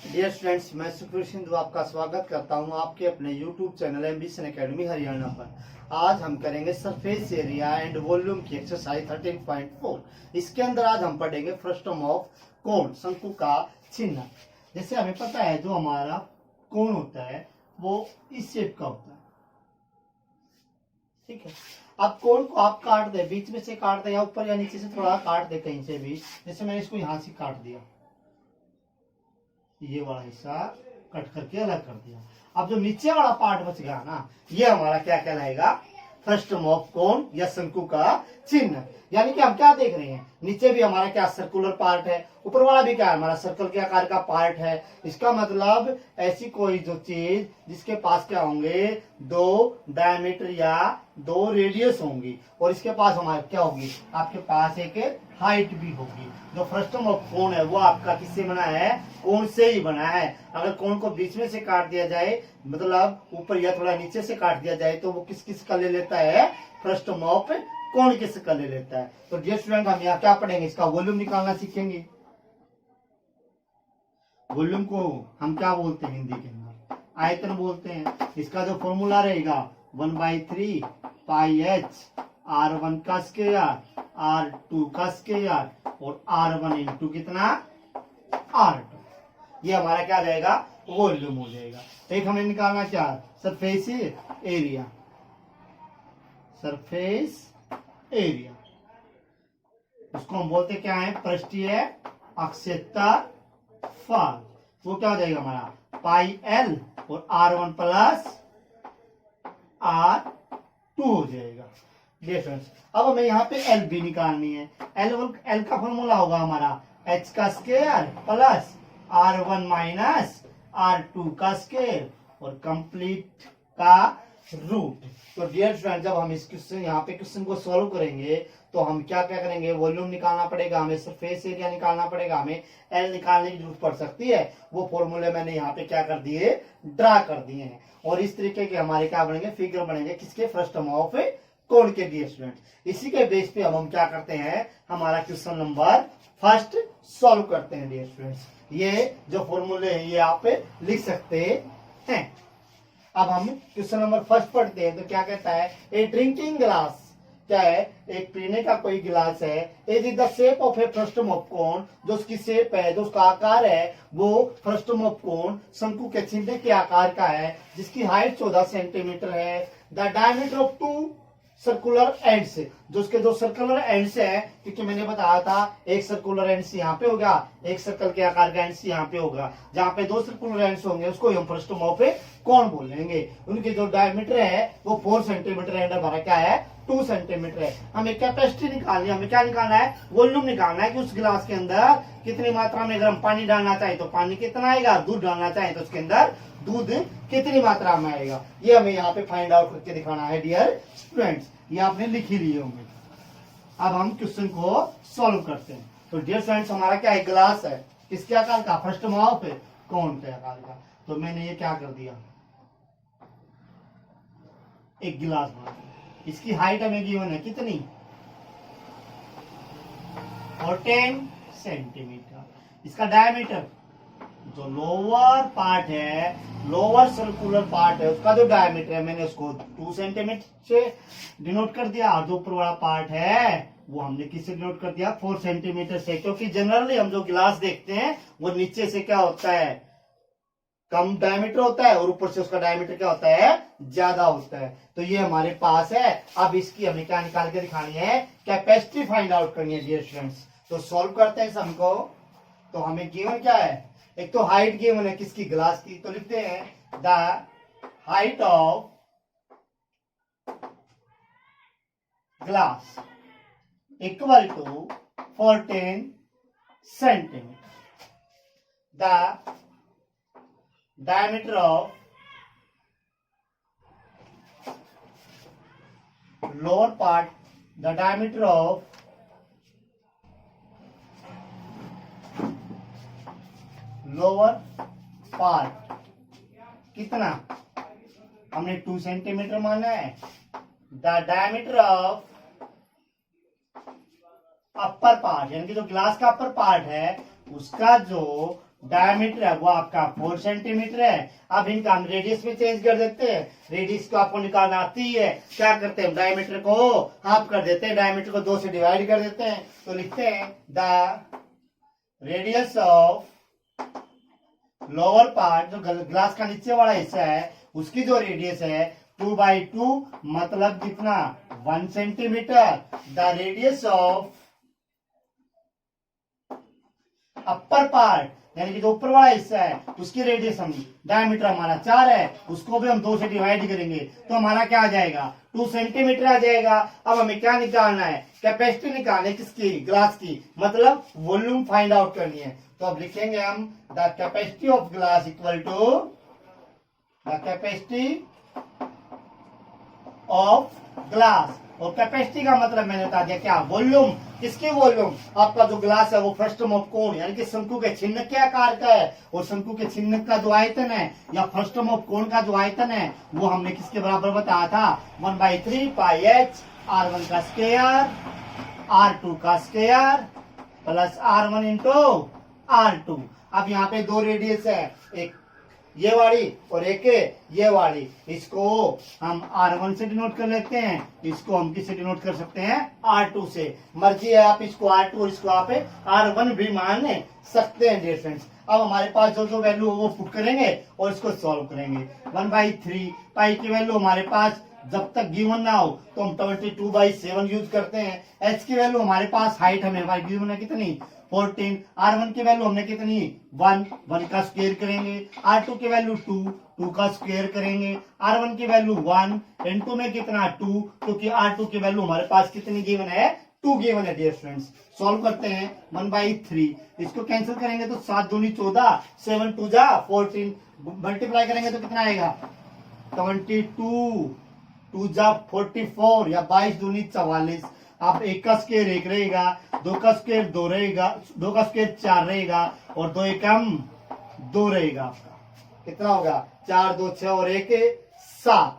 Dear students, मैं सुखवीर सिंधु आपका स्वागत करता हूं आपके अपने YouTube channel ambition academy Haryana पर। आज हम करेंगे सरफेस एरिया एंड वॉल्यूम की एक्सरसाइज 13.4। इसके अंदर आज हम पढ़ेंगे फ्रस्टम ऑफ कोण, शंकु का चिन्ह। जैसे हमें पता है जो हमारा कोण होता है वो इस शेप का होता है, ठीक है। अब कोण को आप काट दे, बीच में से काट दे या ऊपर या नीचे से थोड़ा काट दे कहीं से भी। जैसे मैंने इसको यहां से काट दिया, ये वाला हिस्सा कट करके अलग कर दिया। अब जो नीचे वाला पार्ट बच गया ना, ये हमारा क्या कहलाएगा? फ्रस्टम ऑफ कोण या शंकु का चिन्ह। यानी कि हम क्या देख रहे हैं, नीचे भी हमारा क्या सर्कुलर पार्ट है, ऊपर वाला भी क्या है, हमारा सर्कल के आकार का पार्ट है। इसका मतलब ऐसी कोई जो चीज जिसके पास क्या होंगे, दो डायमीटर या दो रेडियस होंगी, और इसके पास हमारे क्या होगी, आपके पास एक हाइट भी होगी। जो फ्रस्टम ऑफ कोण है वो आपका किससे बना है? कोण से ही बना है। अगर कोण को बीच में से काट दिया जाए, मतलब ऊपर या थोड़ा नीचे से काट दिया जाए, तो वो किस किस का ले लेता है? फ्रस्टम ऑफ कोण किस का ले लेता है। तो डियर स्टूडेंट, हम यहाँ क्या पढ़ेंगे, इसका वॉल्यूम निकालना सीखेंगे। वॉल्यूम को हम क्या बोलते हैं हिंदी के अंदर? आयतन बोलते हैं। इसका जो फॉर्मूला रहेगा 1/3 पाई एच R1 का स्क्वायर R2 का स्क्वायर और R1 इंटू कितना? R2। ये हमारा क्या रहेगा? वॉल्यूम हो जाएगा। एक हमें निकालना क्या? Surface area. सरफेस एरिया उसको हम बोलते क्या है? पृष्ठीय क्षेत्रफल। वो क्या हो जाएगा हमारा? पाई L और R1 प्लस R2 हो जाएगा। डिफरेंस। अब हमें यहाँ पे एल भी निकालनी है। एल का फॉर्मूला होगा हमारा एच का square plus R1 minus R2 का स्क्वायर और कंप्लीट का रूट। तो डियर स्टूडेंट, जब हम इस क्वेश्चन यहाँ पे क्वेश्चन को सॉल्व करेंगे तो हम क्या क्या करेंगे? वॉल्यूम निकालना पड़ेगा, हमें सरफेस एरिया निकालना पड़ेगा, हमें एल निकालने की जरूरत पड़ सकती है। वो फॉर्मूले मैंने यहाँ पे क्या कर दिए? ड्रा कर दिए हैं। और इस तरीके के हमारे क्या बनेंगे? फिगर बनेंगे किसके? फ्रस्टम ऑफ कोण के। डियर स्टूडेंट, इसी के बेस पे हम क्या करते हैं? हमारा क्वेश्चन नंबर फर्स्ट सॉल्व करते हैं। डियर स्टूडेंट्स, ये जो फॉर्मूले हैं ये आप लिख सकते हैं। अब हम क्वेश्चन नंबर फर्स्ट पढ़ते हैं। तो क्या कहता है? ए ड्रिंकिंग ग्लास, क्या है? एक पीने का कोई गिलास है। Is in the shape of a frustum of कोण, जो उसकी शेप है, जो उसका आकार है, वो फ्रस्टम ऑफ कोण शंकु के चिन्ह के आकार का है, जिसकी हाइट 14 सेंटीमीटर है। The diameter of two circular ends, जो उसके दो सर्कुलर एंड्स है, क्योंकि मैंने बताया था एक सर्कुलर एंड्स यहाँ पे होगा, एक सर्कल के आकार का एंड्स यहाँ पे होगा। जहाँ पे दो सर्कुलर एंड्स होंगे उसको हम फ्रस्टम ऑफ कोण बोलेंगे। उनके जो डायमीटर है वो 4 सेंटीमीटर एंड हमारा क्या है? 2 सेंटीमीटर है। हमें कैपेसिटी निकालनी है, हमें क्या निकालना है? वॉल्यूम निकालना है कि उस गिलास के अंदर कितनी मात्रा में अगर हम पानी डालना चाहे तो पानी कितना आएगा, दूध डालना चाहे तो उसके अंदर दूध कितनी मात्रा में आएगा। ये हमें यहाँ पे फाइंड आउट करके दिखाना है। डियर स्टूडेंट्स, ये आपने लिख ही लिए होंगे। अब हम क्वेश्चन को सॉल्व करते हैं। तो डियर स्टूडेंट्स, हमारा क्या है? ग्लास है, किसके आकार का? फ्रस्टम ऑफ कोण के आकार का। तो मैंने ये क्या कर दिया? एक गिलास बना दिया। इसकी हाइट हमें गिवन है कितनी? 14 सेंटीमीटर। इसका डायमीटर, जो लोअर पार्ट है, लोअर सर्कुलर पार्ट है, उसका जो डायमीटर है मैंने उसको 2 सेंटीमीटर से डिनोट कर दिया, और जो ऊपर वाला पार्ट है वो हमने किससे डिनोट कर दिया? 4 सेंटीमीटर से। क्योंकि जनरली हम जो गिलास देखते हैं वो नीचे से क्या होता है? कम डायमीटर होता है, और ऊपर से उसका डायमीटर क्या होता है? ज्यादा होता है। तो ये हमारे पास है। अब इसकी हमें क्या निकाल के दिखानी है? कैपेसिटी फाइंड आउट करनी है। डियर स्टूडेंट्स, तो सॉल्व करते हैं सम को। तो हमें गिवन क्या है? एक तो हाइट गिवन है किसकी? ग्लास की। तो लिखते हैं the height of glass equal to 14 centimeter. द diameter of lower part, the diameter of lower part कितना? हमने 2 सेंटीमीटर माना है। The diameter of upper part, यानी कि जो ग्लास का अपर पार्ट है उसका जो डायमीटर है वो आपका 4 सेंटीमीटर है। अब इनका हम रेडियस में चेंज कर देते हैं। रेडियस को आपको निकालना आती है, क्या करते हैं, डायमीटर को हाफ कर देते हैं, डायमीटर को 2 से डिवाइड कर देते हैं। तो लिखते हैं the radius of lower part, जो ग्लास का नीचे वाला हिस्सा है उसकी जो रेडियस है 2/2, मतलब कितना 1 centimetre. The radius of upper part, यानी कि जो ऊपर वाला हिस्सा है उसकी रेडियस, हम डायमीटर हमारा 4 है, उसको भी हम 2 से डिवाइड करेंगे तो हमारा क्या आ जाएगा, 2 सेंटीमीटर आ जाएगा। अब हमें क्या निकालना है, कैपेसिटी निकालनी है, किसकी, ग्लास की, मतलब वॉल्यूम फाइंड आउट करनी है। तो अब लिखेंगे हम the capacity of glass equal to the capacity of glass. और कैपेसिटी का मतलब मैंने बता दिया क्या, वॉल्यूम। किसकी वॉल्यूम, आपका जो ग्लास है वो फ्रस्टम ऑफ कोन यानी कि शंकु के छिन्न के आकार का है, और शंकु के छिन्न का जो आयतन है या फ्रस्टम ऑफ कोन का जो आयतन है वो हमने किसके बराबर बताया था, 1/3 पाई एच R1 का स्क्वायर R2 का square plus R1 into R2। अब यहाँ पे 2 रेडियस है, एक ये वाली और एक ये वाली, इसको हम R1 से डिनोट कर लेते हैं, इसको हम किससे डिनोट कर सकते हैं, R2 से। मर्जी है, आप इसको R2 और इसको आप R1 भी मान सकते हैं डियर फ्रेंड्स। अब हमारे पास जो जो वैल्यू वो पुट करेंगे और इसको सॉल्व करेंगे। 1/3 पाई की वैल्यू हमारे पास जब तक गिवन ना हो तो हम 22/7 यूज करते हैं। एच की वैल्यू हमारे पास, हाइट हमें हमारी गिवन है कितनी, 14। R1 की वैल्यू हमने कितनी, 1 का स्क्वायर करेंगे। R2 की वैल्यू 2 का स्क्वायर करेंगे। R1 की वैल्यू 1, इनटू में कितना 2, क्योंकि R2 की वैल्यू हमारे पास कितनी गिवन है, 2 गिवन है डियर फ्रेंड्स। सॉल्व करते हैं 1/3, इसको कैंसिल करेंगे तो 7 दूनी 14, 7 2 जा 14, मल्टीप्लाई करेंगे तो कितना आएगा 22, 2 जा 44 या 22 दूनी 44। आप 1 का स्क्वायर 1 रहेगा, 2 का स्क्वायर 2 रहेगा, 2 का स्क्वायर 4 रहेगा और 2 एकम 2 रहेगा। आपका कितना होगा, 4 2 6 और 1 7।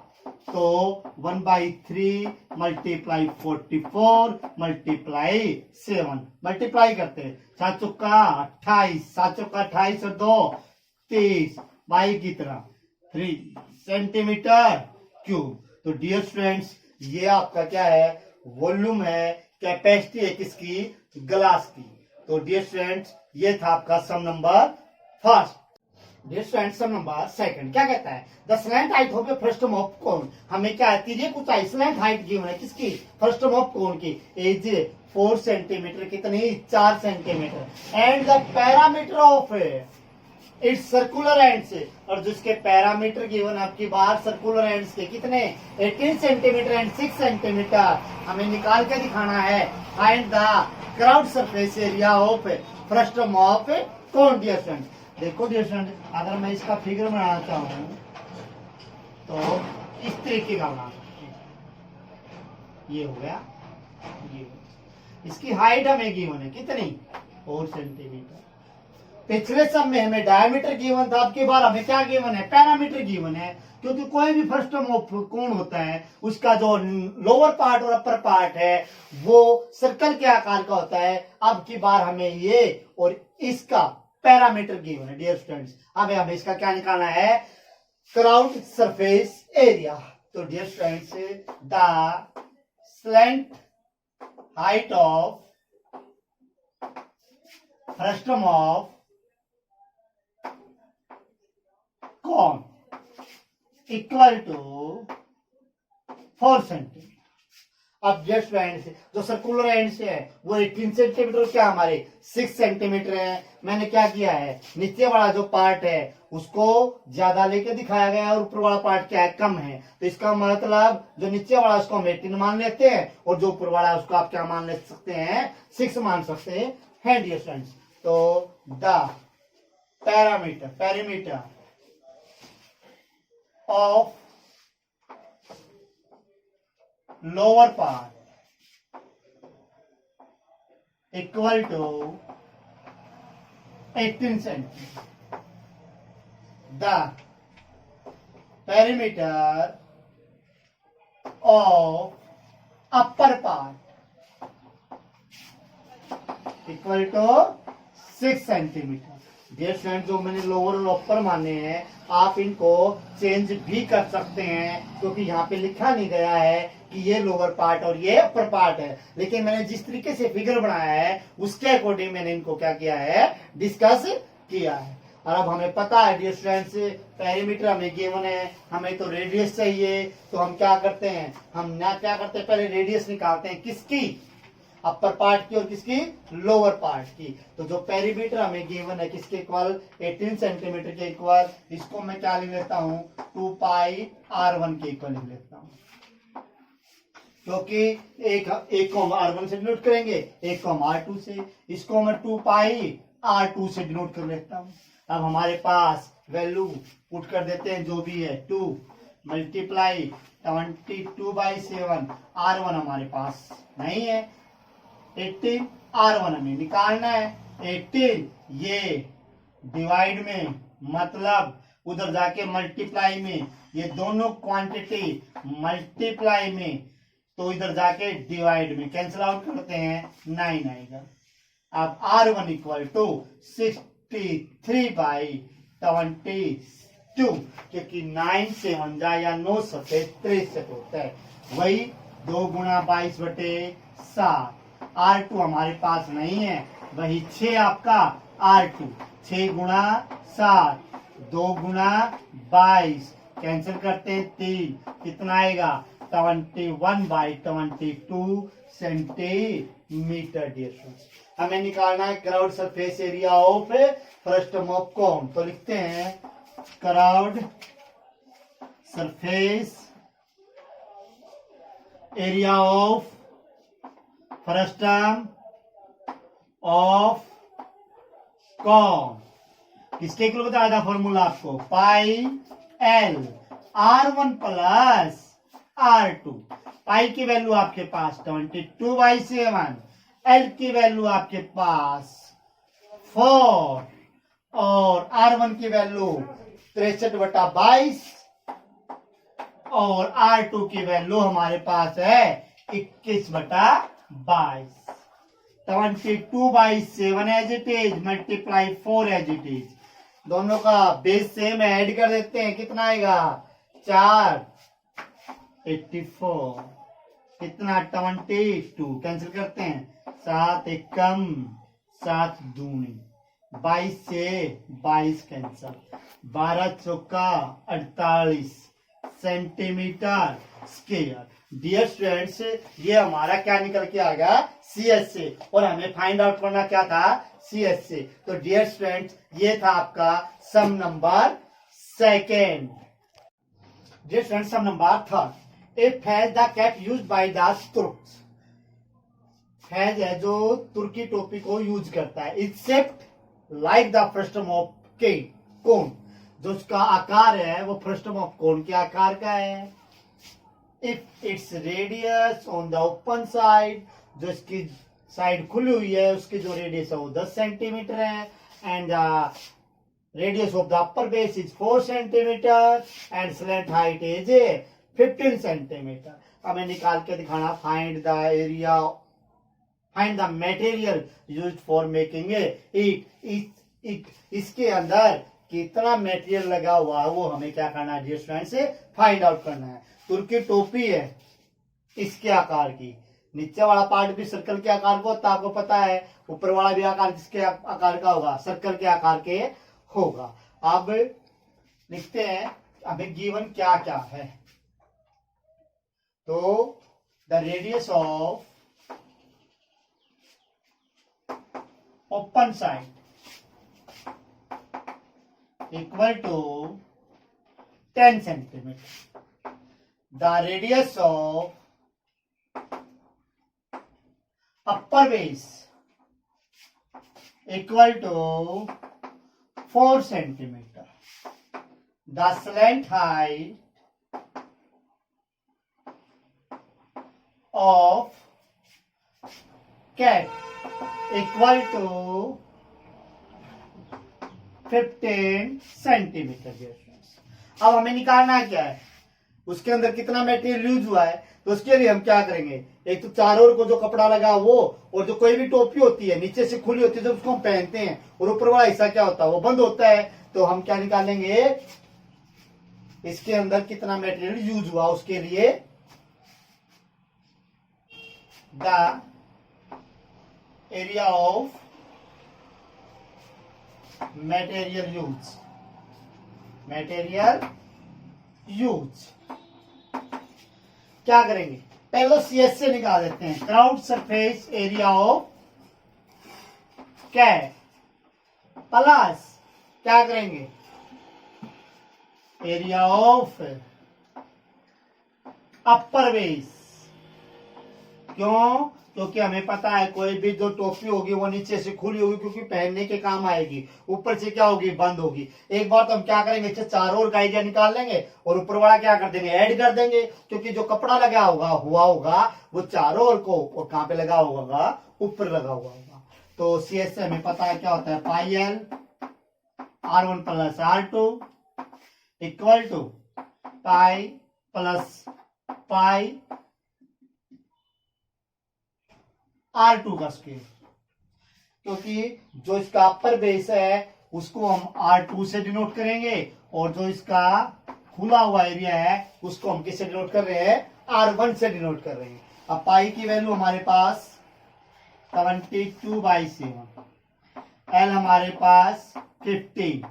तो 1/3 मल्टीप्लाई 44 मल्टीप्लाई 7, मल्टीप्लाई करते हैं, 7 चौका 28, 7 चौका 28 और 2 30, बाई की तरह 3 सेंटीमीटर क्यूब। तो डियर फ्रेंड्स ये आपका क्या है, वॉल्यूम है, कैपेसिटी है किसकी, ग्लास की। तो डियर फ्रेंड्स ये था आपका sum number first. Dear friends सम नंबर सेकंड क्या कहता है, the slant height of the frustum of कोन। हमें क्या है, तिर्यक ऊंचाई स्लैंट हाइट गिवन है किसकी, फ्रस्टम ऑफ कोन की, एज 4 सेंटीमीटर, कितनी 4 centimetre. And the parameter of its circular ends, और जिसके पैरामीटर गिवन आपकी बाहर सर्कुलर एंड्स के कितने 18 सेंटीमीटर एंड 6 सेंटीमीटर। हमें निकाल के दिखाना है find the curved surface area of frustum of cone. Dear friend देखो डियर फ्रेंड, अगर मैं इसका फिगर बनाना चाहूं तो इस तरीके का बना सकते हैं, ये हो गया, ये इसकी हाइट हमें गिवन है कितनी 4 सेंटीमीटर। पिछले सब में हमें डायमीटर गिवन था, अब की बार हमें क्या गिवन है, पैरामीटर गिवन है। क्योंकि कोई भी फ्रस्टम ऑफ कोन होता है उसका जो लोअर पार्ट और अपर पार्ट है वो सर्कल के आकार का होता है। अब की बार हमें ये और इसका पैरामीटर गिवन है डियर स्टूडेंट्स। अब हमें इसका क्या निकालना है, क्राउड सरफेस एरिया। तो dear students the slant height of frustum of cone equal to 4 centimetre. अब जस्ट एंड से जो सर्कुलर एंड से है वो 18 सेंटीमीटर, क्या हमारे 6 सेंटीमीटर है। मैंने क्या किया है, नीचे वाला जो पार्ट है उसको ज्यादा लेके दिखाया गया है और ऊपर वाला पार्ट क्या है, कम है। तो इसका मतलब जो नीचे वाला उसको हम 18 मान लेते हैं और जो ऊपर वाला है उसको आप क्या मान ले सकते हैं, 6 मान सकते हैं डियर फ्रेंड्स। तो the parameter of lower part equal to 18 centimeter. The perimeter of upper part equal to 6 centimeter. Dear friend, जो मैंने लोअर और अपर माने हैं, आप इनको चेंज भी कर सकते हैं, क्योंकि यहाँ पे लिखा नहीं गया है कि ये लोअर पार्ट और ये अपर पार्ट है, लेकिन मैंने जिस तरीके से फिगर बनाया है उसके अकॉर्डिंग मैंने इनको क्या किया है, डिस्कस किया है। और अब हमें पता है डियर फ्रेंड्स, पेरीमीटर हमें गिवन है, हमें तो रेडियस चाहिए, तो हम क्या करते हैं, हम ना क्या करते हैं, पहले रेडियस निकालते हैं, किसकी, अपर पार्ट की और किसकी, लोअर पार्ट की। तो जो पेरीमीटर हमें गिवन है किसके इक्वल, 18 सेंटीमीटर के इक्वल, इसको मैं क्या लिख लेता हूं, 2 पाई r1 के इक्वल लिख लेता हूं, क्योंकि एक को हम r1 से डिनोट करेंगे, एक को हम r2 से, इसको मैं 2 पाई r2 से डिनोट कर लेता हूं। अब हमारे पास वैल्यू पुट कर देते हैं, जो भी है 2 मल्टीप्लाई 22/7, r1 हमारे पास नहीं है, 18 r1 हमें निकालना है, 18 ये डिवाइड में, मतलब उधर जाके मल्टीप्लाई में, ये दोनों क्वांटिटी मल्टीप्लाई में, तो इधर जाके डिवाइड में, कैंसिल आउट करते हैं, 9 आएगा। अब r1 इक्वल टू 63/22, क्योंकि 9 से 1 जा या 9 सफेद 63 होता है, वही 2 गुणा 22/7। r2 हमारे पास नहीं है, वही 6 आपका r2, 6 गुणा 7, 2 गुणा 22, कैंसिल करते हैं 3, कितना आएगा, 21/22 सेंटीमीटर। डियर फ्रेंड्स, हमें निकालना है curved surface area of frustum of cone, तो लिखते हैं curved surface area of frustum of cone, किसके इक्वल बताया था फॉर्मूला आपको, पाई एल r1 प्लस r2। पाई की वैल्यू आपके पास 22/7, एल की वैल्यू आपके पास 4 और r1 की वैल्यू 63/22 और r2 की वैल्यू हमारे पास है 21/22। 22/7 as it is multiply 4 as it is, दोनों का बेस सेम है, ऐड कर देते हैं, कितना आएगा, 4 84, कितना 22, कैंसिल करते हैं, 7 एकम 7 दूनी, 22 से 22 कैंसिल, 12 चौका 48 सेंटीमीटर स्क्वायर। डियर स्टूडेंट्स, ये हमारा क्या निकल के आ गया, CS से, और हमें फाइंड आउट करना क्या था, CS से। तो डियर स्टूडेंट्स, ये था आपका sum number second. Dear students, sum number third, a fez the cap use by the Turks, fez है जो तुर्की टोपी को यूज करता है, it shaped like the frustum of cone, जो उसका आकार है वो फ्रस्टम ऑफ कोन के आकार का है। If its radius on the open side, जो इसकी साइड खुली हुई है उसकी जो रेडियस है वो 10 सेंटीमीटर है, and radius of the upper base is 4 centimetre and slant height is 15 centimetre. हमें निकाल के दिखाना, find the area, find the material used for making it, इसके अंदर कितना मटेरियल लगा हुआ है वो हमें क्या करना है डियर स्टूडेंट्स, से फाइंड आउट करना है। तुर्की टोपी है इसके आकार की, नीचे वाला पार्ट भी सर्कल के आकार का होता है, आपको पता है, ऊपर वाला भी आकार किसके आकार का होगा, सर्कल के आकार के होगा। अब लिखते हैं हमें गिवन क्या क्या है, तो the radius of open side equal to 10 centimetre, the radius of upper base equal to 4 centimeter, the slant height of cap equal to 15 centimetre. अब हमें निकालना क्या है, उसके अंदर कितना मटेरियल यूज हुआ है, तो तो उसके लिए हम क्या करेंगे, एक तो चारों ओर को जो कपड़ा लगा वो, और जो कोई भी टोपी होती है नीचे से खुली होती है जब उसको हम पहनते हैं, और ऊपर वाला हिस्सा क्या होता है वो बंद होता है, तो हम क्या निकालेंगे, इसके अंदर कितना मटेरियल यूज हुआ उसके लिए the area of material use क्या करेंगे, पहले सीएस से निकाल देते हैं, curved surface area of cat plus क्या करेंगे, एरिया ऑफ अपर बेस। क्यों, क्योंकि हमें पता है कोई भी जो टोपी होगी वो नीचे से खुली होगी क्योंकि पहनने के काम आएगी, ऊपर से क्या होगी, बंद होगी। एक बार तो हम क्या करेंगे, चारों ओर का एरिया निकाल लेंगे और ऊपर वाला क्या कर देंगे, ऐड कर देंगे, क्योंकि जो कपड़ा लगा होगा वो चारों ओर को, और कहां पे लगा होगा, ऊपर लगा हुआ होगा। तो सीएस से हमें पता है क्या होता है, pi L R1 plus R2 equal to pi plus pi R2 का स्क्वायर, क्योंकि जो इसका अपर बेस है उसको हम R2 से डिनोट करेंगे, और जो इसका खुला हुआ एरिया है उसको हम किससे डिनोट कर रहे हैं, R1 से डिनोट कर रहे हैं। अब पाई की वैल्यू हमारे पास 72/7, L हमारे पास 15,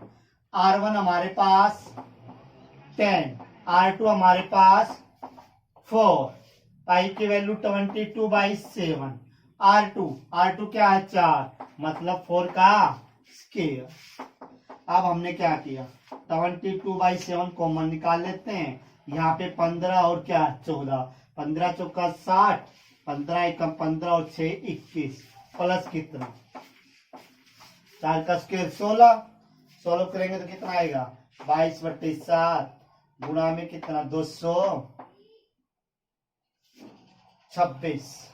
R1 हमारे पास 10, R2 हमारे पास 4, पाई की वैल्यू 22/7, R2 क्या है 4, मतलब 4 का स्क्वायर। अब हमने क्या किया, 22/7 कॉमन निकाल लेते हैं, यहाँ पे 15 और क्या 14, 15 चौका 60, 15 एकम 15 और 6 21, प्लस कितना 4 का स्क्वायर 16, 16 करेंगे तो कितना आएगा 22/7 गुणा में कितना 226,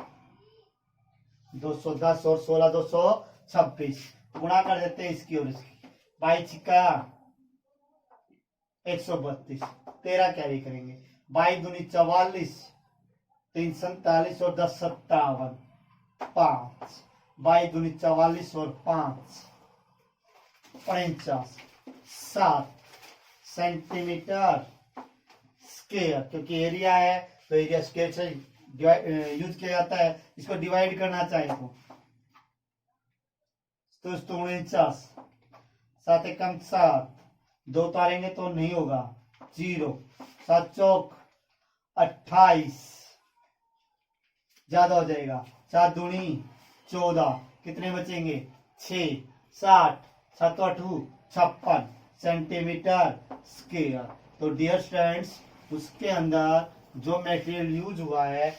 210 और 16 226, गुणा कर देते हैं इसकी और इसकी, 22 का 132, 13 कैरी करेंगे, 22 दूनी 44, 3 47 और 10 57, 5, 22 दूनी 44 और 5 49, 7 सेंटीमीटर स्क्वायर, क्योंकि एरिया है तो एरिया स्क्वायर से यूज किया जाता है। इसको डिवाइड करना चाहे तो 49, 7 एकम 7, 2 उतारेंगे तो नहीं होगा 0, 7 चौक 28, ज्यादा हो जाएगा, 4 दूनी 14, कितने बचेंगे 6, 60, 7 8 56 सेंटीमीटर स्क्वायर। तो डियर स्टूडेंट्स, उसके अंदर जो मटेरियल यूज हुआ है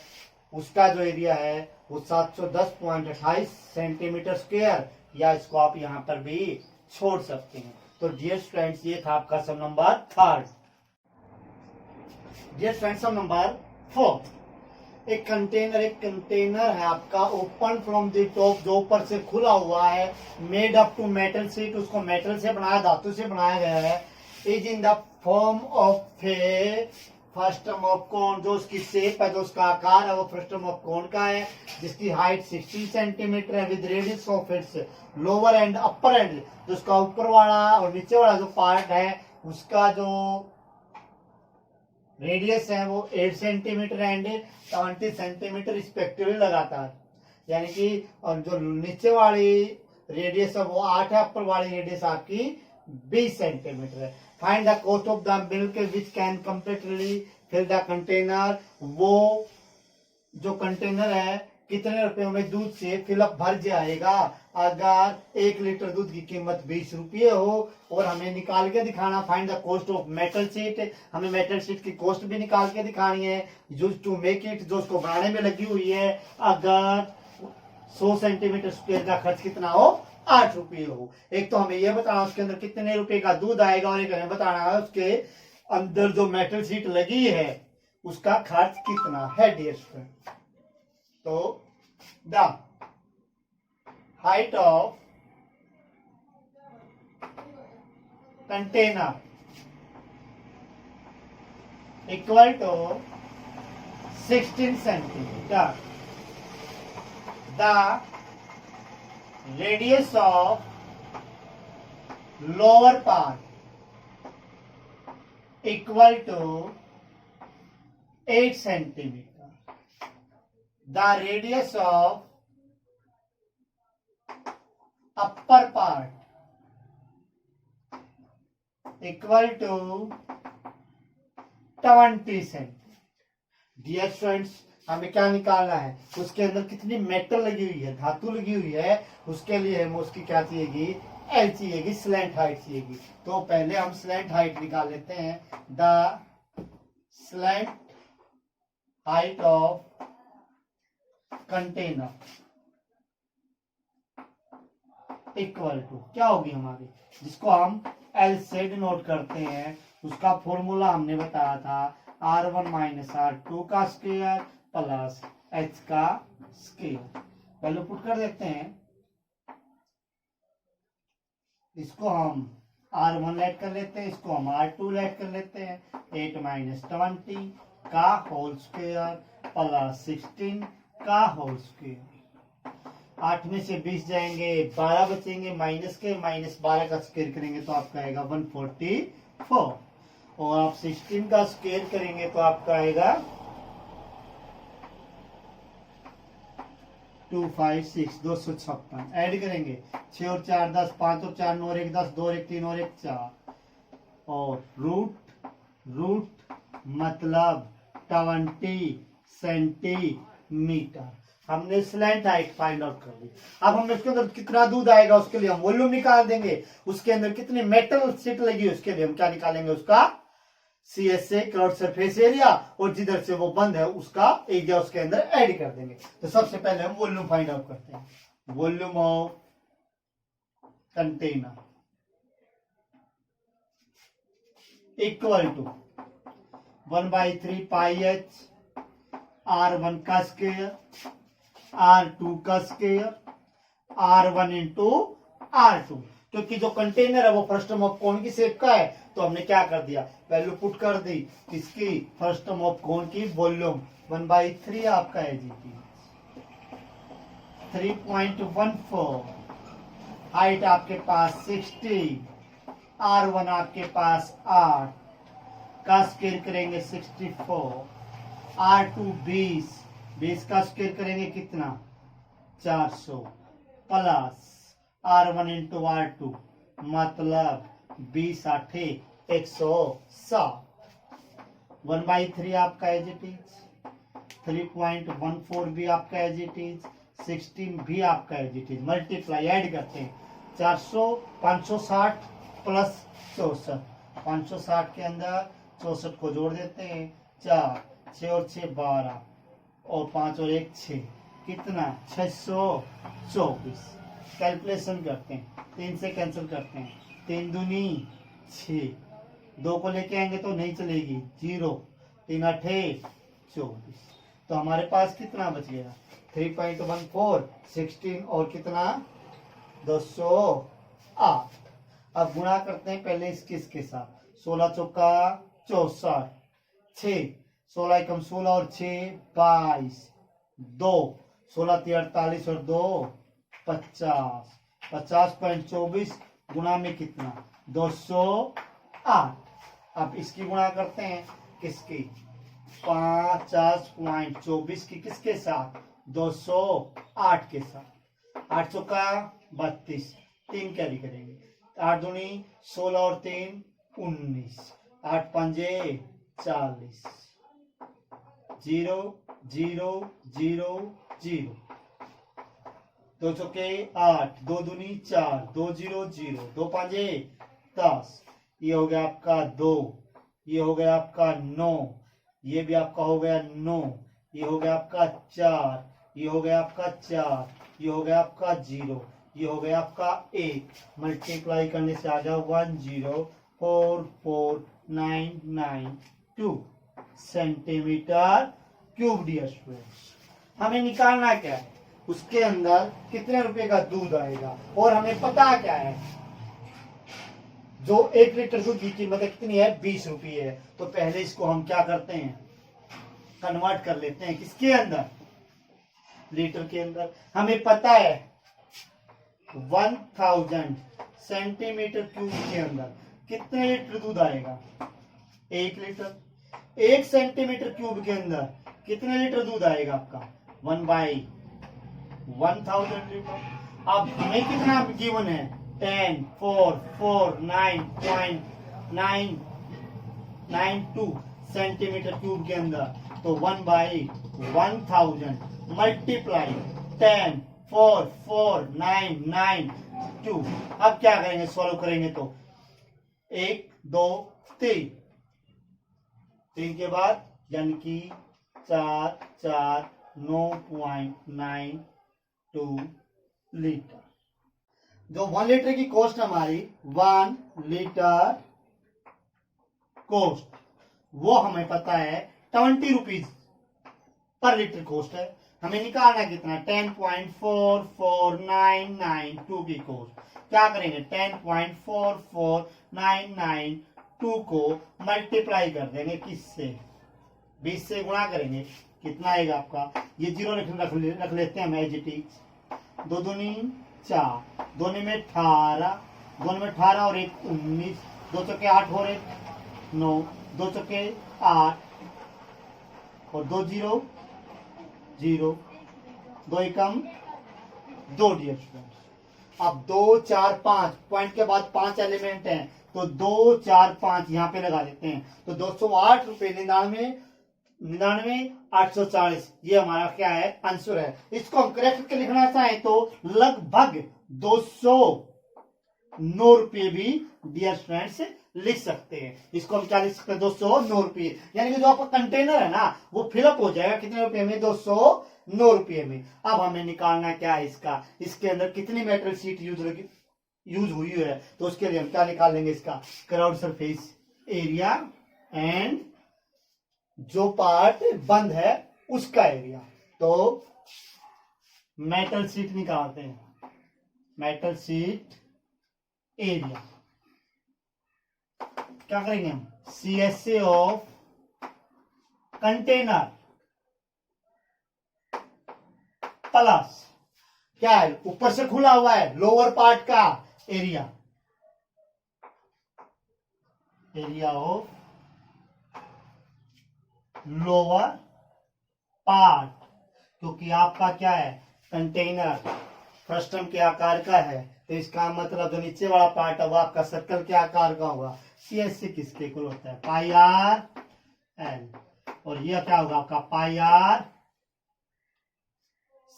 उसका जो एरिया है वो 710.28 सेंटीमीटर स्क्वायर, या इसको आप यहाँ पर भी छोड़ सकते हैं। तो डियर स्टूडेंट्स, ये था आपका sum number 3। Dear students, sum number 4, एक कंटेनर है आपका, ओपन फ्रॉम द टॉप, जो ऊपर से खुला हुआ है, made up to metal sheet, उसको मेटल से बनाया, धातु से बनाया गया है, is in the form of a frustum of cone, जो उसकी शेप है, जो उसका आकार है वो फ्रस्टम ऑफ कोन का है, जिसकी हाइट 16 सेंटीमीटर है, with radius of its lower and upper and, जो उसका ऊपर वाला और नीचे वाला जो पार्ट है उसका जो रेडियस है वो 8 सेंटीमीटर एंड 20 सेंटीमीटर रिस्पेक्टिवली लगातार, यानी कि और जो नीचे वाली रेडियस है वो 8 है, अपर वाली रेडियस आपकी 20 सेंटीमीटर है। Find the cost of the milk which can completely fill the container, वो जो कंटेनर है कितने रुपयों में दूध से फिलअप भर जाएगा अगर 1 लीटर दूध की कीमत 20 रुपये हो, और हमें निकाल के दिखाना find the cost of metal sheet, हमें मेटल शीट की कॉस्ट भी निकाल के दिखानी है, यूज टू मेक इट, जो उसको बनाने में लगी हुई है, अगर 100 सेंटीमीटर स्क्वायर का खर्च कितना हो 8 रुपये हो। एक तो हमें यह बताना उसके अंदर कितने रुपए का दूध आएगा, और एक हमें बताना है उसके अंदर जो मेटल शीट लगी है उसका खर्च कितना है। डियर स्टूडेंट, तो the height of container equal to 16 centimeter. The radius of lower part equal to 8 centimeter. The radius of upper part equal to 20 centimetre. Dear students, हमें क्या निकालना है, उसके अंदर कितनी मेटल लगी हुई है, धातु लगी हुई है, उसके लिए हमें उसकी क्या चाहिएगी, एल चाहिएगी, स्लैंट हाइट चाहिएगी. तो पहले हम स्लैंट हाइट निकाल लेते हैं. The slant height of container equal to क्या होगी हमारी, जिसको हम एल से डिनोट करते हैं. उसका फॉर्मूला हमने बताया था R1 माइनस R2 का स्क्वायर प्लस H का स्क्वायर. पहले पुट कर देते हैं. इसको हम R1 लेट कर लेते हैं, इसको हम R2 लेट कर लेते हैं. 8 माइनस 20 का होल स्क्वायर प्लस 16 का होल स्क्वायर. 8 में से 20 जाएंगे, 12 बचेंगे, माइनस के माइनस 12 का स्क्वायर करेंगे तो आपका आएगा 144. और आप 16 का स्क्वायर करेंगे तो आपका आएगा 256, 256. ऐड करेंगे 6 और 4 10, 5 और 4 9 और 1 10, 2 और 1 3 और 1 4. और रूट मतलब 20 सेंटीमीटर. हमने स्लैंट हाइट फाइंड आउट कर ली. अब हम इसके अंदर कितना दूध आएगा उसके लिए हम वॉल्यूम निकाल देंगे. उसके अंदर कितनी मेटल शीट लगी उसके लिए हम क्या निकालेंगे, उसका CS से क्राउड सरफेस एरिया, और जिधर से वो बंद है उसका एरिया उसके अंदर ऐड कर देंगे. तो सबसे पहले हम वॉल्यूम फाइंड आउट करते हैं. Volume of container equal to 1/3 pi H R1 का स्क्वायर R2 का स्क्वायर R1 इंटू R2. क्योंकि जो कंटेनर है वो फ्रस्टम ऑफ कोन की शेप का है, तो हमने क्या कर दिया, वैल्यू पुट कर दी किसकी, फ्रस्टम ऑफ कोन की. वॉल्यूम 1/3 आपका है जी, 3.14. हाइट आपके पास 60, R1 आपके पास 8 का स्क्वायर करेंगे 64, R2 20 का स्क्वायर करेंगे कितना 400 प्लस R1 इंटू R2 मतलब 20 8 107. 1/3 आपका एज इट इज, 3.14 भी आपका एज इट इज, 16 भी आपका as it is. Multiply add करते हैं 400 560 प्लस 64. 560 के अंदर 64 को जोड़ देते हैं. 4 6 और 6 12 और 5 और 1 6, कितना 624. कैलकुलेशन करते हैं, 3 से कैंसिल करते हैं. 3 दूनी 6, 2 को लेके आएंगे तो नहीं चलेगी, 0 3 8 24. तो हमारे पास कितना बच गया 3.14 16 और कितना 208. अब गुणा करते हैं पहले इसके साथ. 16 चौका 64, 6 16 एकम 16 और 6 22, 2 16 3 48 और 2 50. 50.24 गुणा में कितना 208. अब इसकी गुणा करते हैं किसकी 50.24 की किसके साथ 208 के साथ. 800 का 32, 3 कैरी करेंगे. 8 दूनी 16 और 3 19, 8 पंजे 40, 0 0 0 0. 2 चौके 8, 2 दूनी 4, 2 0 0, 2 पांजे 10. ये हो गया आपका 2, ये हो गया आपका 9, ये भी आपका हो गया 9, ये हो गया आपका 4, ये हो गया आपका 4, ये हो गया आपका 0, ये हो गया आपका 1. मल्टीप्लाई करने से आ जाओ 10449992 सेंटीमीटर क्यूब. डियर स्टूडेंट्स, हमें निकालना क्या है, उसके अंदर कितने रुपए का दूध आएगा, और हमें पता क्या है जो 1 लीटर दूध की कीमत कितनी है 20 रुपये है. तो पहले इसको हम क्या करते हैं कन्वर्ट कर लेते हैं किसके अंदर, लीटर के अंदर। हमें पता है 1000 सेंटीमीटर क्यूब के अंदर कितने लीटर दूध आएगा, 1 लीटर। 1 सेंटीमीटर क्यूब के अंदर कितने लीटर दूध आएगा आपका, 1/1000 लीटर। अब हमें कितना गिवन है, 10 4 4 9.992 सेंटीमीटर क्यूब के अंदर, तो 1/1000 मल्टीप्लाई 10 4 4 992। अब क्या करेंगे, सॉल्व करेंगे तो 1 2 3 के बाद यानी कि 4 4 9.92 लीटर। जो 1 लीटर की कॉस्ट हमारी 1 लीटर कॉस्ट, वो हमें पता है 20 रुपीज पर लीटर कॉस्ट है। हमें निकालना कितना, 10.44992 की कॉस्ट। क्या करेंगे, 10.44992 को मल्टीप्लाई कर देंगे किससे, 20 से गुणा करेंगे, कितना आएगा आपका, ये जीरो रख लेते हैं हम एज इट इज। 2 दूनी 4, 2 में 18, 2 में 18 और 1 19, 2 चौके 8 और 1 9, 2 चौके 8 और 2 0 0, 2 एकम 2 डियर स्टूडेंट्स। अब 2 4 5 पॉइंट के बाद 5 एलिमेंट हैं, तो 2 4 5 यहाँ पे लगा देते हैं, तो 208 रुपए 99,840 ये हमारा क्या है, आंसर है। इसको हम करेक्ट करके लिखना चाहें तो लगभग 209 रुपये भी डियर स्टूडेंट्स लिख सकते हैं। इसको हम क्या लिख सकते हैं, 209 रुपये, यानी कि जो आपका कंटेनर है ना वो फिलअप हो जाएगा कितने रुपए में, 209 रुपये में। अब हमें निकालना क्या है इसका, इसके अंदर कितनी मेटल शीट यूज हुई है, तो उसके लिए हम क्या निकाल लेंगे, इसका क्राउड सरफेस एरिया एंड जो पार्ट बंद है उसका एरिया। तो मेटल शीट निकालते हैं, मेटल शीट एरिया क्या करेंगे हम, CSA ऑफ कंटेनर प्लस क्या है, ऊपर से खुला हुआ है लोअर पार्ट का area, area of lower part, क्योंकि आपका क्या है कंटेनर फ्रस्टम के आकार का है, तो इसका मतलब जो नीचे वाला पार्ट है वो आपका सर्कल के आकार का होगा। CSC किसके इक्वल होता है, पाई आर एल, और ये क्या होगा आपका पाई आर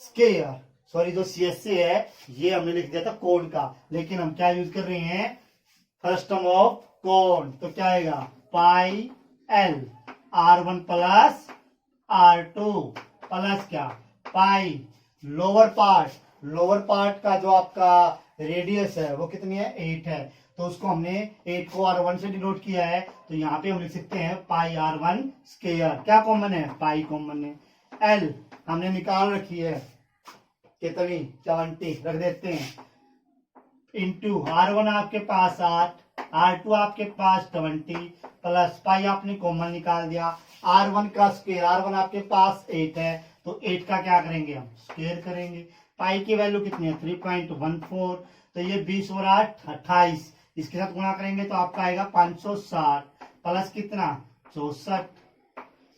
स्क्वायर। सॉरी, जो CSC है ये हमने लिख दिया था कोण का, लेकिन हम क्या यूज कर रहे हैं, फ्रस्टम ऑफ कोण, तो क्या आएगा पाई L R1 plus R2 plus क्या पाई लोअर पार्ट का जो आपका रेडियस है वो कितनी है, 8 है, तो उसको हमने 8 को R1 से डिनोट किया है, तो यहाँ पे हम लिख सकते हैं पाई R1 स्क्वायर। क्या कॉमन है, पाई कॉमन है। L हमने निकाल रखी है कितनी, 70 रख देते हैं, इंटू R1 आपके पास 8, R2 आपके पास 20 प्लस पाई आपने कॉमन निकाल दिया, R1 का स्क्वायर, R1 आपके पास 8 है, तो 8 का क्या करेंगे हम, स्क्वायर करेंगे। पाई की वैल्यू कितनी है, 3.14, तो ये 20 और 8 28, इसके साथ गुणा करेंगे तो आपका आएगा 560 प्लस कितना 64,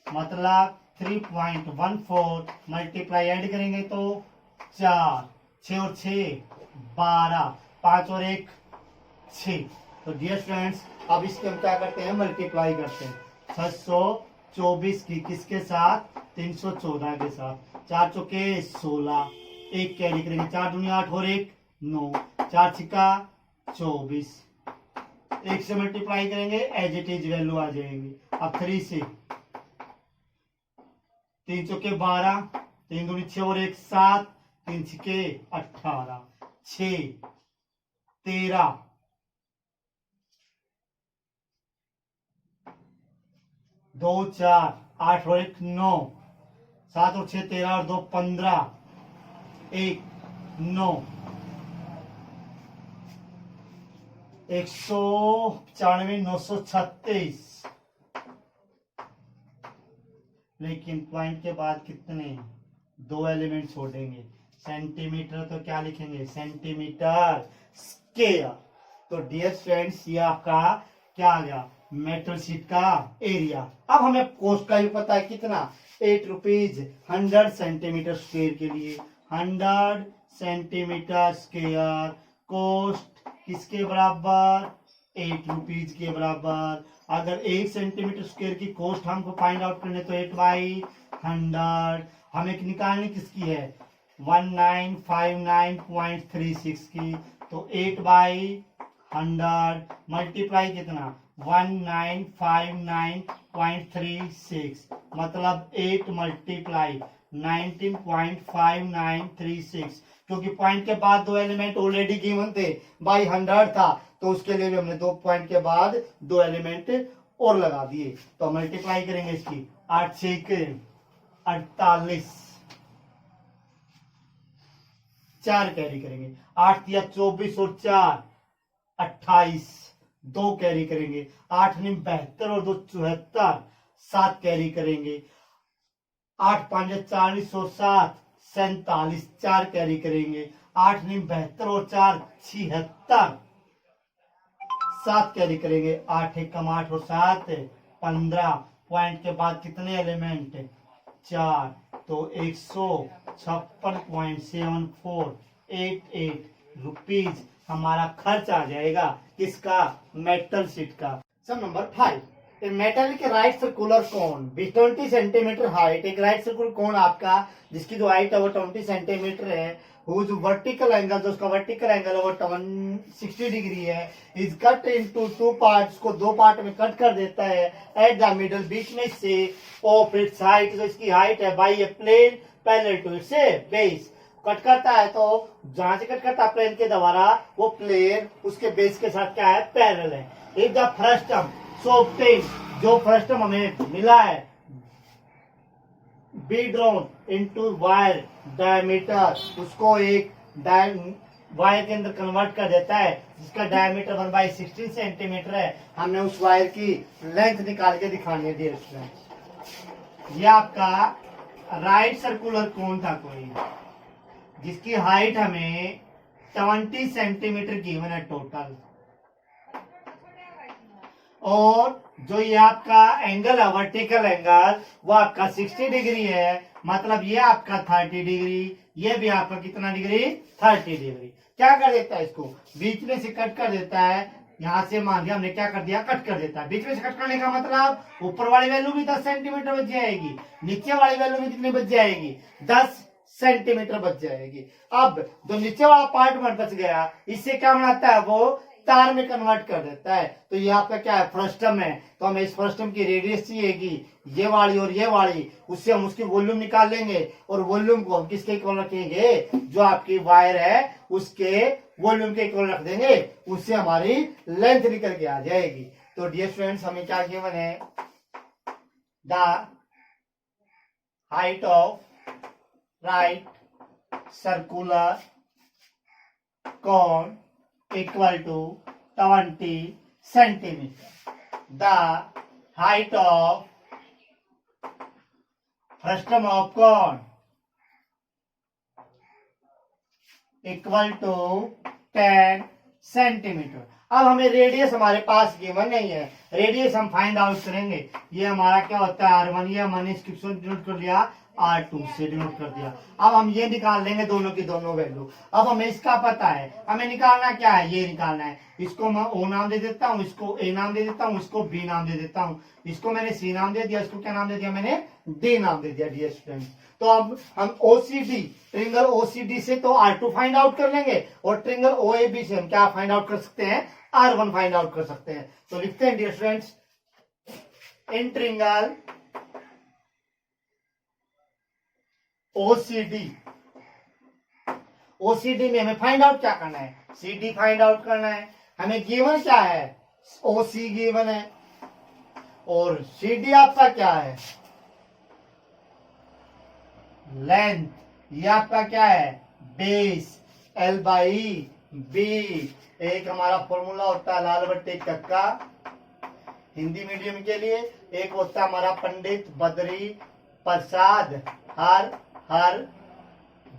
मतलब 3.14 मल्टीप्लाई ऐड करेंगे तो 4, 6 और 6 12, 5 और 1 6। तो डियर स्टूडेंट्स अब इसके हम क्या करते हैं, मल्टीप्लाई करते हैं 624 की किसके साथ, 314 के साथ, 4 चौके 16, 1 कैरी करेंगे, 4 दूनी 8 और 1 9, 4 छिक्का 24, 1 से मल्टीप्लाई करेंगे एज इट इज वैल्यू आ जाएगी। अब 3 से 3 चौके 12, 3 दूनी 6 और 1 7, 3 छिक्के 18, 6 13, 2 4 8 और 1 9, 7 और 6 13 और 2 15, 1 9, 195 936, लेकिन पॉइंट के बाद कितने, 2 एलिमेंट छोड़ेंगे। सेंटीमीटर तो क्या लिखेंगे, सेंटीमीटर स्क्वायर। तो डियर फ्रेंड्स ये आपका क्या आ गया, मेटल शीट का एरिया। अब हमें कोस्ट का भी पता है कितना, 8 रुपीज 100 सेंटीमीटर स्क्वायर के लिए। 100 सेंटीमीटर स्क्वायर कोस्ट किसके बराबर, 8 रुपीज के बराबर। अगर 1 सेंटीमीटर स्क्वायर की कोस्ट हमको फाइंड आउट करने तो 8/100। हमें निकालनी किसकी है, 1959.36 की। तो 8/100 मल्टीप्लाई कितना, 1959.36 मतलब 8 मल्टीप्लाई 19.5936। क्योंकि पॉइंट के बाद 2 एलिमेंट ऑलरेडी गिवन थे, बाई 100 था, तो उसके लिए भी हमने 2 पॉइंट के बाद 2 एलिमेंट और लगा दिए। तो मल्टीप्लाई करेंगे इसकी, 8 से 48, 4 कैरी करेंगे, 8 या 24 और 4 28, 2 कैरी करेंगे, 8 × 72 और 2 74, 7 कैरी करेंगे, 8 × 5 40 और 7 47, 4 कैरी करेंगे, 8 × 72 और 4 76, 7 कैरी करेंगे, 8 × 1 8 और 7 15। पॉइंट के बाद कितने एलिमेंट, 4, तो 156.7488 रुपीज हमारा खर्च आ जाएगा किसका, मेटल शीट का। सब नंबर 5, मेटल के right circular cone 20 centimetre height, एक राइट सर्कुलर कोन आपका जिसकी जो हाइट है वो 20 सेंटीमीटर है, whose vertical angle, जो उसका वर्टिकल एंगल है वो 60 डिग्री है, इज कट इनटू 2 पार्ट्स, को 2 पार्ट में कट कर देता है, एट द मिडल बीच में से, ऑफ इट्स हाइट, जो इसकी हाइट है, by a plane parallel to its base. Cut करता है तो जहां से कट करता है प्लेन के द्वारा, वो प्लेन उसके बेस के साथ क्या है, पैरेलल है। If the frustum so obtain, जो फ्रस्टम हमें मिला है, be drawn into wire diameter, उसको एक वायर के अंदर कन्वर्ट कर देता है जिसका डायमीटर 1/16 सेंटीमीटर है। हमने उस वायर की लेंथ निकाल के दिखानी है डियर स्टूडेंट्स। ये आपका राइट सर्कुलर कोन था कोई, जिसकी हाइट हमें 20 सेंटीमीटर गिवन है टोटल, और जो ये आपका एंगल है वर्टिकल एंगल वो आपका 60 डिग्री है, मतलब ये आपका 30 डिग्री, ये भी आपका कितना डिग्री, 30 डिग्री। क्या कर देता है, इसको बीच में से कट कर देता है। यहां से मान लिया हमने, क्या कर दिया, कट कर देता है। बीच में से कट करने का मतलब ऊपर वाली वैल्यू भी 10 सेंटीमीटर बच जाएगी, नीचे वाली वैल्यू भी कितनी बच जाएगी, 10 सेंटीमीटर बच जाएगी। अब जो नीचे वाला पार्ट में बच गया, इससे क्या बनाता है, वो तार में कन्वर्ट कर देता है। तो ये आपका क्या है, फ्रस्टम है। तो हमें इस फ्रस्टम की रेडियस चाहिएगी, ये वाली और ये वाली, उससे हम उसकी वॉल्यूम निकाल लेंगे, और वॉल्यूम को हम किसके इक्वल रखेंगे, जो आपकी वायर है उसके वॉल्यूम के इक्वल रख देंगे, उससे हमारी लेंथ निकल के आ जाएगी। तो डियर स्टूडेंट्स हमें क्या गिवन है, the height of right circular cone equal to 20 centimeter. The height of frustum of cone equal to 10 centimeter. अब हमें रेडियस हमारे पास गिवन नहीं है, रेडियस हम फाइंड आउट करेंगे। ये हमारा क्या होता है, R1, ये हमने इसको डिनोट कर लिया, R2 से डिनोट कर दिया। अब हम ये निकाल लेंगे दोनों की दोनों वैल्यू। अब हमें इसका पता है, हमें निकालना क्या है, ये निकालना है। इसको मैं O नाम दे देता हूँ, इसको A नाम दे देता हूँ, इसको B नाम दे देता हूँ, इसको मैंने C नाम दे दिया, इसको क्या नाम दे दिया मैंने, D नाम दे दिया डियर स्टूडेंट्स। तो अब हम OCD, ट्रिंगल OCD से तो R2 फाइंड आउट कर लेंगे, और ट्रिंगल OAB से हम क्या फाइंड आउट कर सकते हैं, R1 फाइंड आउट कर सकते हैं। तो लिखते हैं डियर स्टूडेंट्स, इन ट्रिंगल OCD में हमें फाइंड आउट क्या करना है, CD फाइंड आउट करना है। हमें गिवन क्या है, OC गिवन है, और CD आपका क्या है, लेंथ, ये आपका क्या है, बेस, L/B। एक हमारा फॉर्मूला होता है लाल बट्टे कक्का हिंदी मीडियम के लिए, एक होता है हमारा पंडित बद्री प्रसाद हर हर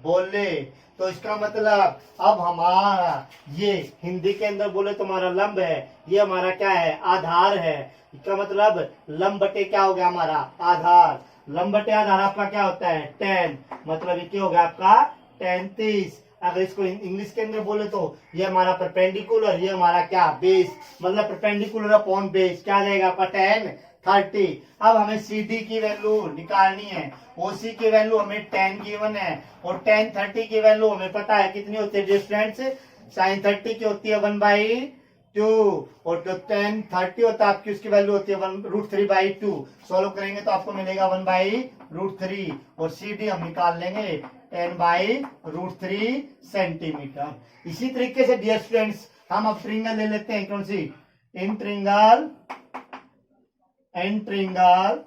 बोले। तो इसका मतलब अब हमारा ये हिंदी के अंदर बोले तो हमारा लंब है, ये हमारा क्या है, आधार है। इसका मतलब लंब बटे क्या हो गया हमारा आधार। लंब बटे आधार आपका क्या होता है 10, मतलब ये क्या हो गया आपका 10 30। अगर इसको इंग्लिश के अंदर बोले तो ये हमारा परपेंडिकुलर, ये हमारा क्या बेस, मतलब परपेंडिकुलर अपॉन बेस क्या जाएगा आपका 10 30। अब हमें CD की वैल्यू निकालनी है, OC की वैल्यू हमें 10 गिवन है और 10 30 की वैल्यू हमें पता है कितनी होती है डिस्टेंस, sin 30 की होती है 1/2 और जो 10 30 होता है आपकी उसकी वैल्यू होती है 1√3/2। सॉल्व करेंगे तो आपको मिलेगा 1/√3 और CD हम निकाल लेंगे 10/√3 सेंटीमीटर। इसी तरीके से डियर स्टूडेंट्स हम अब ट्रिंगल ले लेते हैं, कौन सी, इन ट्रिंगल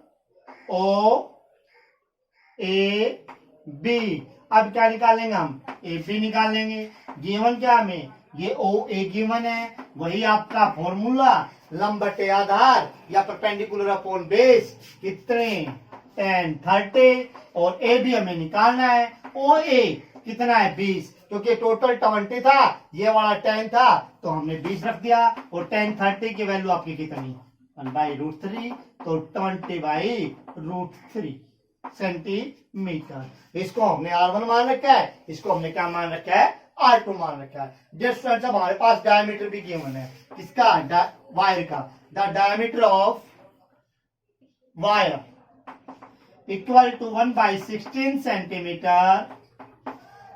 ओ ए बी। अब क्या निकालेंगे हम, ए बी निकाल लेंगे। गिवन क्या हमें, ये ओ ए गिवन है, वही आपका फॉर्मूला लंब बटे आधार या परपेंडिकुलर अपॉन बेस कितने 10 30 और ए बी हमें निकालना है। ओ ए कितना है 20, क्योंकि टोटल 20 था, ये वाला 10 था तो हमने 20 रख दिया और 10 30 की वैल्यू आपकी कितनी 1/√3, तो 20/√3 सेंटीमीटर। इसको हमने R1 मान रखा है, इसको हमने क्या मान रखा है R2 मान रखा है। जस्ट फ्रेंड्स अब हमारे पास डायमीटर भी गिवन है, किसका, वायर का। The diameter of wire equal to 1/16 centimetre.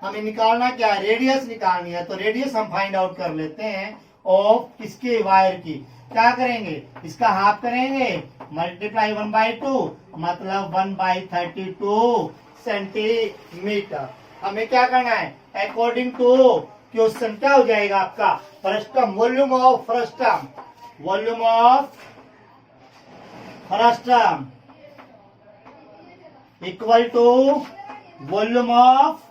हमें निकालना क्या है, रेडियस निकालनी है, तो रेडियस हम फाइंड आउट कर लेते हैं ऑफ किसके, वायर की। क्या करेंगे, इसका हाफ करेंगे, मल्टीप्लाई 1/2 मतलब 1/32 सेंटीमीटर। हमें क्या करना है, अकॉर्डिंग टू क्वेश्चन क्या हो जाएगा आपका frustum, volume of frustum, volume of frustum equal to volume of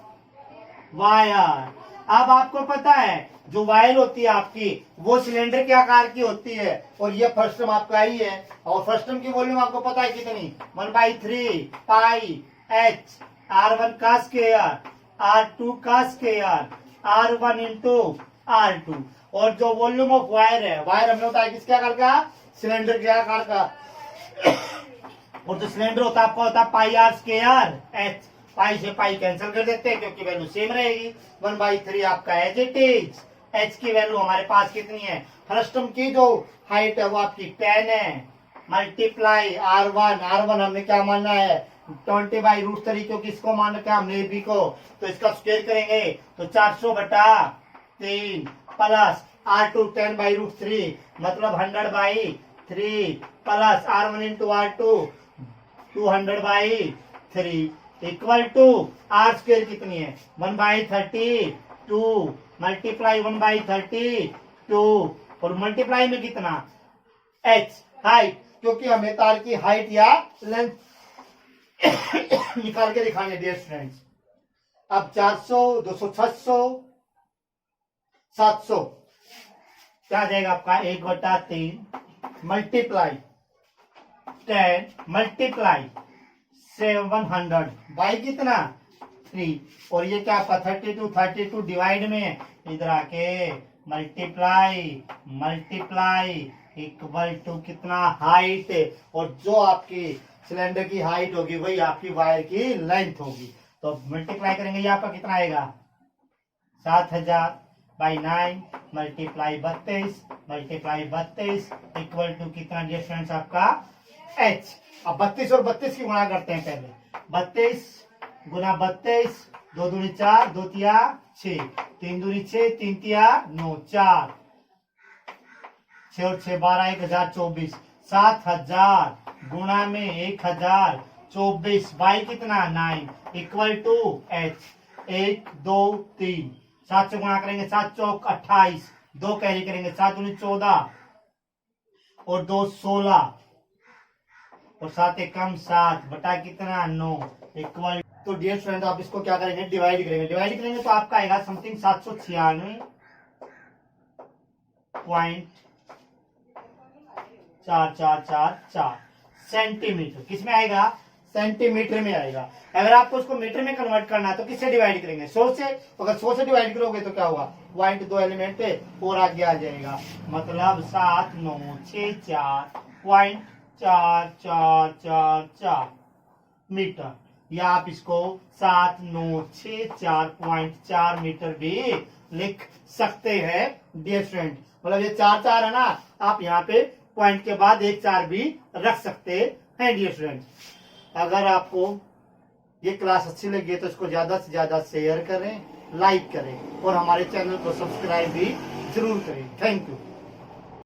wire. अब आपको पता है जो वायर होती है आपकी वो सिलेंडर के आकार की होती है और ये फ्रस्टम आपका ही है, और फ्रस्टम की वॉल्यूम आपको पता है कितनी 1/3 पाई h R1 का स्क्वायर R2 का स्क्वायर R1 इंटू R2। और जो वॉल्यूम ऑफ वायर है, वायर हमने होता है किसके आकार का, सिलेंडर के आकार का, और जो सिलेंडर होता है आपका होता है पाई R स्क्वायर h। पाई से पाई कैंसिल कर देते हैं क्योंकि वैल्यू सेम रहेगी, 1/3 आपका एज इट इज। एच की वैल्यू हमारे पास कितनी है, फ्रस्टम की जो हाइट है वो आपकी 10 है, मल्टीप्लाई R1 हमने क्या मानना है 20/√3, क्योंकि इसको मान रखा है हमने बी को, तो इसका स्क्वायर करेंगे तो 400/3 प्लस R2 10/√3 मतलब 100/3 plus R1 into R2 200/3 equal to R square कितनी है 1/32 मल्टीप्लाई 1/32 और मल्टीप्लाई में कितना h हाइट, क्योंकि हमें तार की हाइट या लेंथ निकाल के दिखाने डियर स्टूडेंट्स। अब 400 200 600 700 क्या जाएगा आपका 1/3 मल्टीप्लाई 10 मल्टीप्लाई 700 बाई कितना 3 और ये क्या आपका 32 डिवाइड में इधर आके मल्टीप्लाई इक्वल टू कितना हाइट, और जो आपकी सिलेंडर की हाइट होगी वही आपकी वायर की लेंथ होगी। तो मल्टीप्लाई करेंगे ये आपका कितना आएगा 7000/9 मल्टीप्लाई 32 इक्वल टू कितना डिस्टेंस आपका h। अब 32 और 32 की गुणा करते हैं, पहले 32 गुना 32 2 दूनी 4 2 तिया 6 3 दूनी 6 3 तिया 9 4 6 और 6 12 1024 7000 गुणा में 1024 बाई कितना 9 इक्वल टू h 1 2 3 7 से गुणा करेंगे 7 चौक 28 2 कैरी करेंगे 7 दूनी 14 और 2 16 और 7 एकम 7 बटा कितना 9 इक्वल। तो डियर स्टूडेंट आप इसको क्या करेंगे डिवाइड करेंगे तो आपका आएगा समथिंग 796.4444 सेंटीमीटर। किसमें आएगा सेंटीमीटर में आएगा। अगर आपको उसको मीटर में कन्वर्ट करना है तो किससे डिवाइड करेंगे? 100 से। अगर 100 से डिवाइड करोगे तो क्या होगा? पॉइंट 2 एलिमेंट है और आगे आ जाएगा, मतलब 7964.4444 मीटर, या आप इसको 7964.4 मीटर भी लिख सकते हैं डियर स्टूडेंट। मतलब ये 4 है ना, आप यहाँ पे पॉइंट के बाद एक 4 भी रख सकते हैं डियर स्टूडेंट। अगर आपको ये क्लास अच्छी लगी तो इसको ज्यादा से ज्यादा शेयर करें, लाइक करें और हमारे चैनल को सब्सक्राइब भी जरूर करें। Thank you.